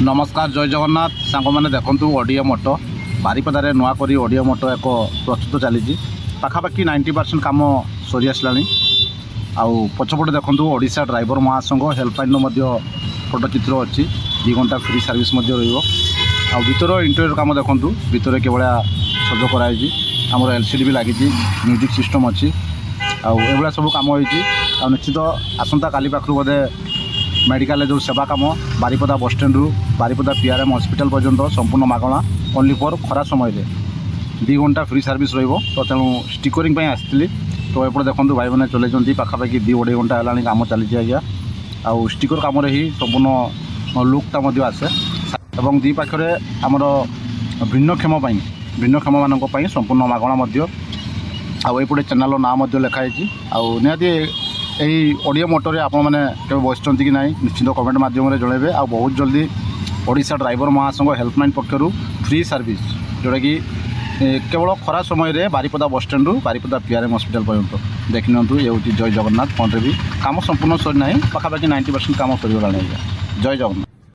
नमस्कार जय जगन्नाथ सांग मैंने देखु ओडियो मोटो बारिपदार नुआ कर ओडियो मोटो एक प्रस्तुत चली पाखापाखि 90% कम सरी आसला आउ पछपटे देखु ओडिशा ड्राइवर महासंघ हेल्पलाइन फोटो चित्र अच्छी 2 घंटा फ्री सर्विस रहा भीतर इंटेरियर कम देखु भीतर के भाया सज कराई आमर एलसीडी भी लगी म्यूजिक सिस्टम अच्छी आउ सब कम हो निश्चित आसंता काली पाखु बोधे मेडिकल जो सेवा कम बारिपदा बस स्टैंड रु बारिपदा पीआरएम हॉस्पिटल पर्यंत संपूर्ण मागणा ओनली फॉर खरा समय 2 घंटा फ्री सर्विस तो तेणु स्टिकरिंग आसती तो एपटे देखो भाई मैंने चलते पाखापाखि 2-2.5 घंटा है कम चली आज्ञा आउ स्टिकर कम ही संपूर्ण लुकटा आसे और दी पाखे आमर भिन्नक्षम मान संपूर्ण मागणा आउपटे चैनल ना लिखाई आउ निहाती यही ओडियो मोटर आप बसचंती कि ना निश्चित कमेंट मध्यम जनइबे आ बहुत जल्दी ओडिशा ड्राइवर महासंघ हेल्पलाइन पक्षर फ्री सर्विस जोटा कि केवल खरा समय बारिपदा बस स्टैंड रु बारिपदा पीआरएम हॉस्पिटल पर्यंत देखि ये हूँ जय जगन्नाथ फोन भी कम संपूर्ण सरी ना पाखापाखि 90% कम सरीगला जय जगन्नाथ।